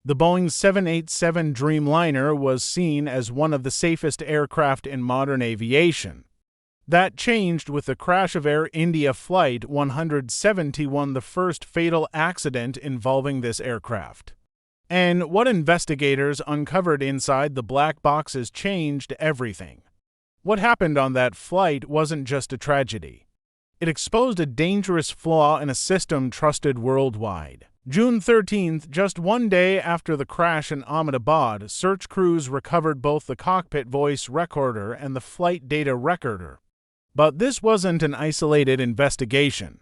The Boeing 787 Dreamliner was seen as one of the safest aircraft in modern aviation. That changed with the crash of Air India Flight 171, the first fatal accident involving this aircraft. And what investigators uncovered inside the black boxes changed everything. What happened on that flight wasn't just a tragedy. It exposed a dangerous flaw in a system trusted worldwide. June 13th, just one day after the crash in Ahmedabad, search crews recovered both the cockpit voice recorder and the flight data recorder. But this wasn't an isolated investigation.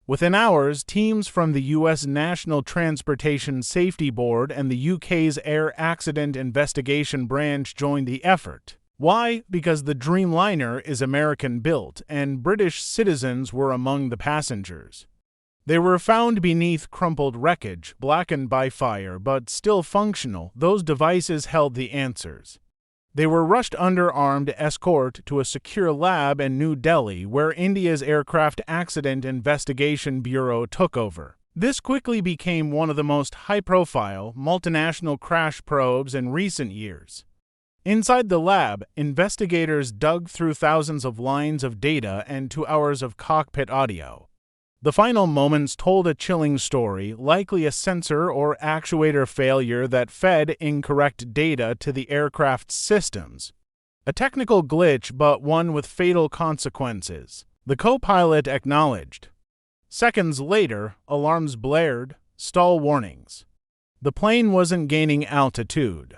Within hours, teams from the U.S. National Transportation Safety Board and the UK's Air Accident Investigation Branch joined the effort. Why? Because the Dreamliner is American-built, and British citizens were among the passengers. They were found beneath crumpled wreckage, blackened by fire, but still functional. Those devices held the answers. They were rushed under armed escort to a secure lab in New Delhi, where India's Aircraft Accident Investigation Bureau took over. This quickly became one of the most high-profile, multinational crash probes in recent years. Inside the lab, investigators dug through thousands of lines of data and 2 hours of cockpit audio. The final moments told a chilling story, likely a sensor or actuator failure that fed incorrect data to the aircraft's systems. A technical glitch, but one with fatal consequences. The co-pilot acknowledged. Seconds later, alarms blared, stall warnings. The plane wasn't gaining altitude.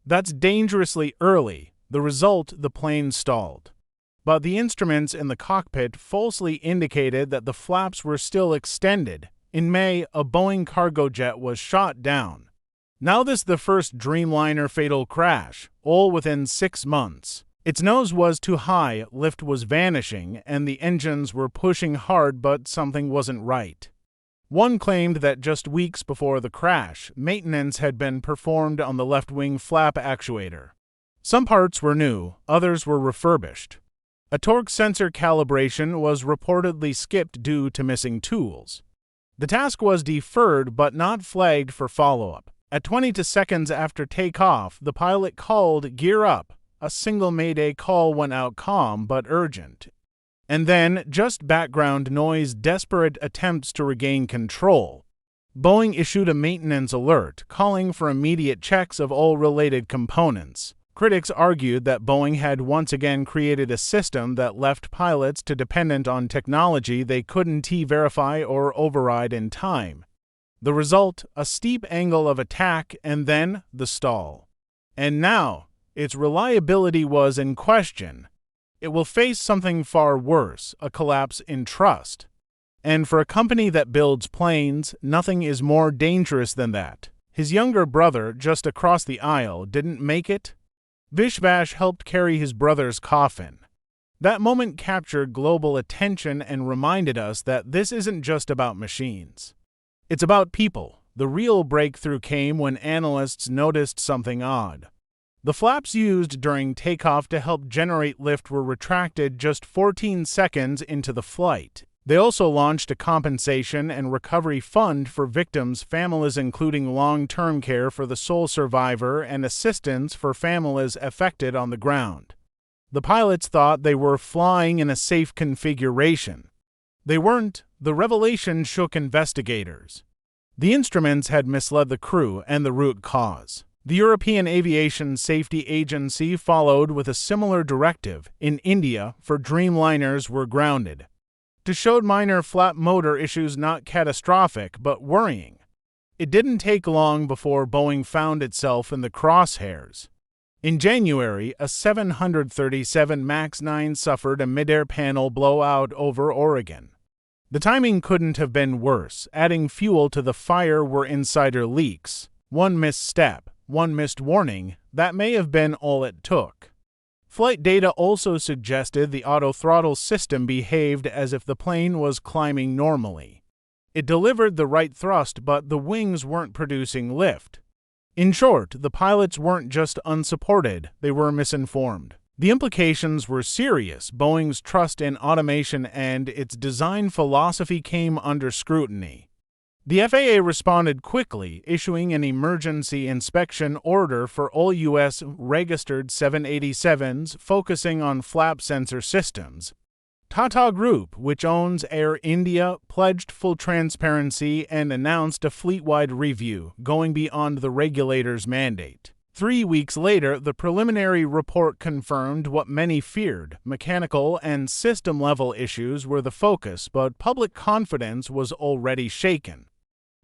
That's dangerously early. The result, the plane stalled. But the instruments in the cockpit falsely indicated that the flaps were still extended. In May, a Boeing cargo jet was shot down. Now this the first Dreamliner fatal crash, all within 6 months. Its nose was too high, lift was vanishing, and the engines were pushing hard, but something wasn't right. One claimed that just weeks before the crash, maintenance had been performed on the left wing flap actuator. Some parts were new, others were refurbished. A torque sensor calibration was reportedly skipped due to missing tools. The task was deferred but not flagged for follow-up. At 22 seconds after takeoff, the pilot called "Gear up." A single mayday call went out, calm but urgent. And then, just background noise, desperate attempts to regain control. Boeing issued a maintenance alert, calling for immediate checks of all related components. Critics argued that Boeing had once again created a system that left pilots to dependent on technology they couldn't verify or override in time. The result, a steep angle of attack and then the stall. And now, its reliability was in question. It will face something far worse, a collapse in trust. And for a company that builds planes, nothing is more dangerous than that. His younger brother, just across the aisle, didn't make it. Vishvash helped carry his brother's coffin. That moment captured global attention and reminded us that this isn't just about machines. It's about people. The real breakthrough came when analysts noticed something odd. The flaps used during takeoff to help generate lift were retracted just 14 seconds into the flight. They also launched a compensation and recovery fund for victims' families, including long-term care for the sole survivor and assistance for families affected on the ground. The pilots thought they were flying in a safe configuration. They weren't. The revelation shook investigators. The instruments had misled the crew and the root cause. The European Aviation Safety Agency followed with a similar directive. In India, Dreamliners were grounded. To show minor flap motor issues not catastrophic, but worrying. It didn't take long before Boeing found itself in the crosshairs. In January, a 737 MAX 9 suffered a mid-air panel blowout over Oregon. The timing couldn't have been worse. Adding fuel to the fire were insider leaks. One misstep, one missed warning, that may have been all it took. Flight data also suggested the auto-throttle system behaved as if the plane was climbing normally. It delivered the right thrust, but the wings weren't producing lift. In short, the pilots weren't just unsupported, they were misinformed. The implications were serious. Boeing's trust in automation and its design philosophy came under scrutiny. The FAA responded quickly, issuing an emergency inspection order for all U.S. registered 787s focusing on flap sensor systems. Tata Group, which owns Air India, pledged full transparency and announced a fleet-wide review, going beyond the regulator's mandate. 3 weeks later, the preliminary report confirmed what many feared. Mechanical and system-level issues were the focus, but public confidence was already shaken.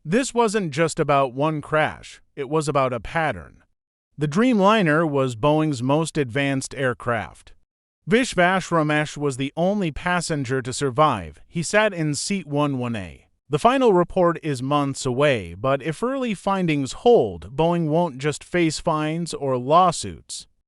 This wasn't just about one crash, it was about a pattern. The Dreamliner was Boeing's most advanced aircraft. Vishwas Ramesh was the only passenger to survive. He sat in seat 11A. The final report is months away, but if early findings hold, Boeing won't just face fines or lawsuits.